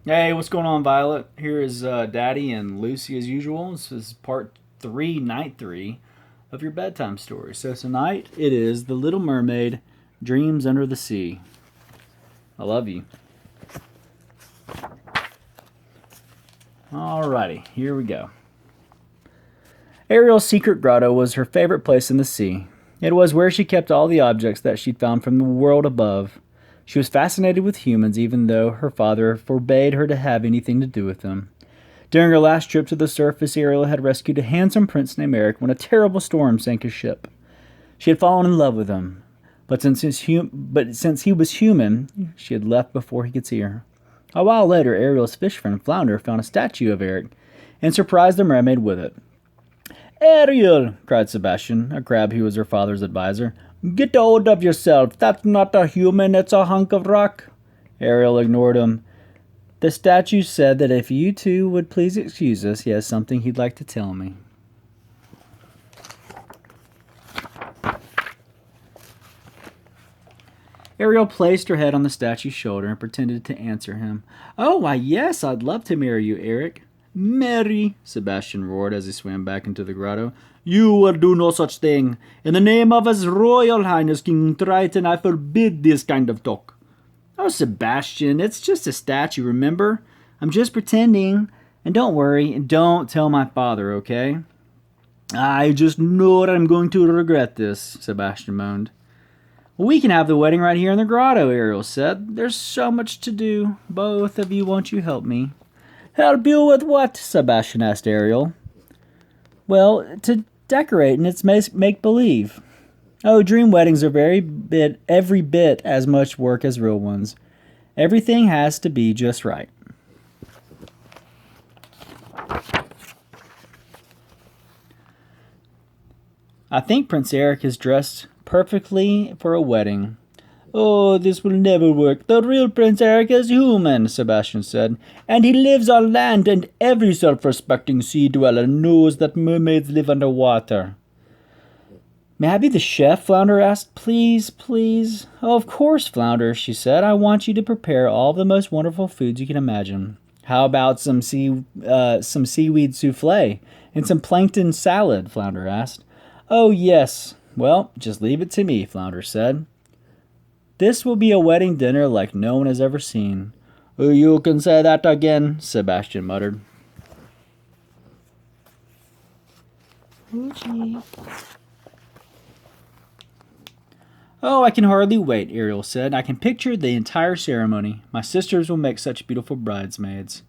Hey, what's going on, Violet? Here is Daddy and Lucy as usual. This is part three, night three of your bedtime story. So tonight it is The Little Mermaid Dreams Under the Sea. I love you. Alrighty, here we go. Ariel's secret grotto was her favorite place in the sea. It was where she kept all the objects that she'd found from the world above. She was fascinated with humans, even though her father forbade her to have anything to do with them. During her last trip to the surface, Ariel had rescued a handsome prince named Eric when a terrible storm sank his ship. She had fallen in love with him, but since he was human, she had left before he could see her. A while later, Ariel's fish friend Flounder found a statue of Eric and surprised the mermaid with it. Ariel, cried Sebastian, a crab who was her father's adviser. Get hold of yourself. That's not a human, it's a hunk of rock. Ariel ignored him. The statue said that if you two would please excuse us, he has something he'd like to tell me. Ariel placed her head on the statue's shoulder and pretended to answer him. Oh, why, yes, I'd love to marry you, Eric. Marry, Sebastian roared as he swam back into the grotto. You will do no such thing. In the name of His Royal Highness King Triton, I forbid this kind of talk. Oh, Sebastian, it's just a statue, remember? I'm just pretending. And don't worry, don't tell my father, okay? I just know that I'm going to regret this, Sebastian moaned. We can have the wedding right here in the grotto, Ariel said. There's so much to do. Both of you, won't you help me? Help you with what? Sebastian asked Ariel. Well, to decorate, and it's make believe. Oh, dream weddings are every bit as much work as real ones. Everything has to be just right. I think Prince Eric is dressed perfectly for a wedding. Oh, this will never work. The real Prince Eric is human, Sebastian said, and he lives on land, and every self-respecting sea dweller knows that mermaids live underwater. May I be the chef? Flounder asked. Please, please. Oh, of course, Flounder, she said. I want you to prepare all the most wonderful foods you can imagine. How about some seaweed souffle and some plankton salad? Flounder asked. Oh, yes. Well, just leave it to me, Flounder said. This will be a wedding dinner like no one has ever seen. You can say that again, Sebastian muttered. Oochie. Oh, I can hardly wait, Ariel said. I can picture the entire ceremony. My sisters will make such beautiful bridesmaids.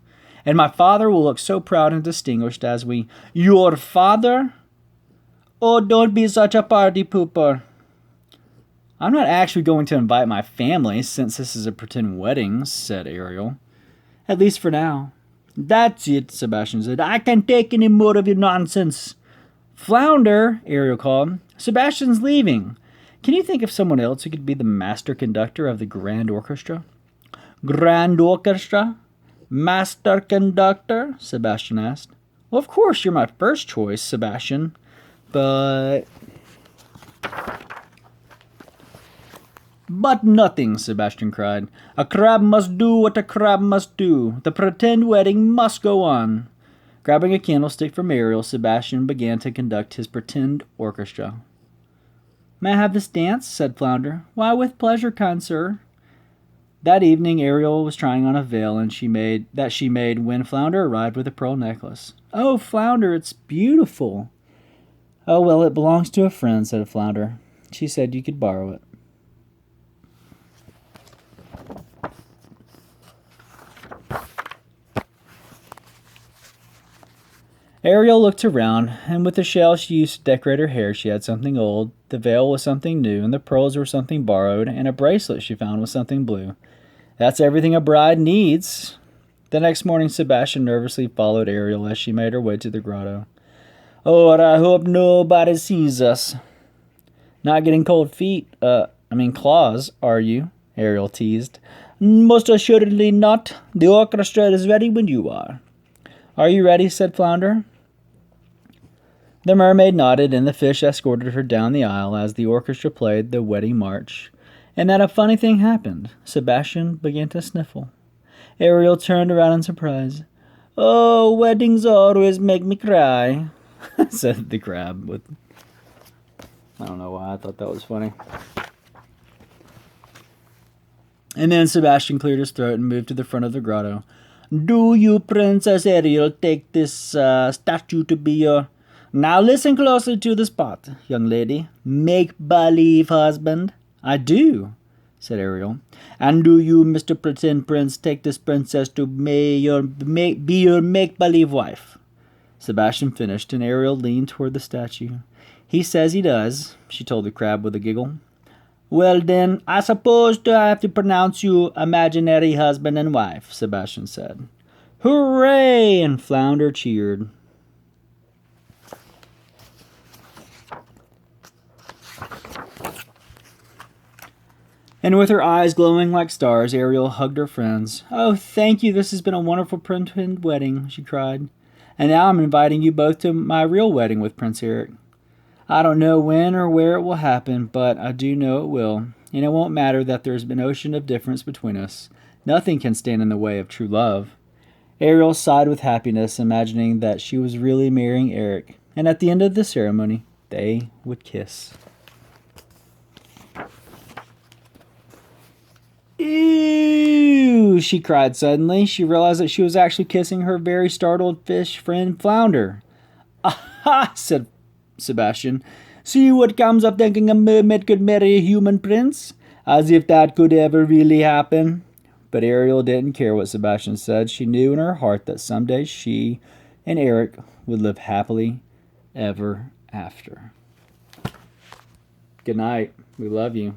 And my father will look so proud and distinguished as we... Your father? Oh, don't be such a party pooper. I'm not actually going to invite my family since this is a pretend wedding, said Ariel. At least for now. That's it, Sebastian said. I can't take any more of your nonsense. Flounder, Ariel called. Sebastian's leaving. Can you think of someone else who could be the master conductor of the grand orchestra? Grand orchestra? Master conductor? Sebastian asked. Well, of course, you're my first choice, Sebastian. But nothing, Sebastian cried. A crab must do what a crab must do. The pretend wedding must go on. Grabbing a candlestick from Ariel, Sebastian began to conduct his pretend orchestra. May I have this dance? Said Flounder. Why, with pleasure, kind sir. That evening, Ariel was trying on a veil she made when Flounder arrived with a pearl necklace. Oh, Flounder, it's beautiful. Oh, well, it belongs to a friend, said Flounder. She said you could borrow it. Ariel looked around, and with the shell she used to decorate her hair, she had something old, the veil was something new, and the pearls were something borrowed, and a bracelet she found was something blue. That's everything a bride needs. The next morning, Sebastian nervously followed Ariel as she made her way to the grotto. Oh, I hope nobody sees us. Not getting cold feet, claws, are you? Ariel teased. Most assuredly not. The orchestra is ready when you are. Are you ready? Said Flounder. The mermaid nodded, and the fish escorted her down the aisle as the orchestra played the wedding march. And then a funny thing happened. Sebastian began to sniffle. Ariel turned around in surprise. Oh, weddings always make me cry, said the crab with... I don't know why I thought that was funny. And then Sebastian cleared his throat and moved to the front of the grotto. Do you, Princess Ariel, take this statue to be your... Now listen closely to the spot, young lady. Make-believe husband. I do, said Ariel. And do you, Mr. Pretend Prince, take this princess to be your make-believe wife? Sebastian finished, and Ariel leaned toward the statue. He says he does, she told the crab with a giggle. Well then, I suppose I have to pronounce you imaginary husband and wife, Sebastian said. Hooray! And Flounder cheered. And with her eyes glowing like stars, Ariel hugged her friends. Oh, thank you, this has been a wonderful pretend wedding, she cried. And now I'm inviting you both to my real wedding with Prince Eric. I don't know when or where it will happen, but I do know it will. And it won't matter that there's an ocean of difference between us. Nothing can stand in the way of true love. Ariel sighed with happiness, imagining that she was really marrying Eric. And at the end of the ceremony, they would kiss. Ew, she cried suddenly. She realized that she was actually kissing her very startled fish friend Flounder. Aha, said Sebastian. See what comes of thinking a mermaid could marry a human prince? As if that could ever really happen. But Ariel didn't care what Sebastian said. She knew in her heart that someday she and Eric would live happily ever after. Good night. We love you.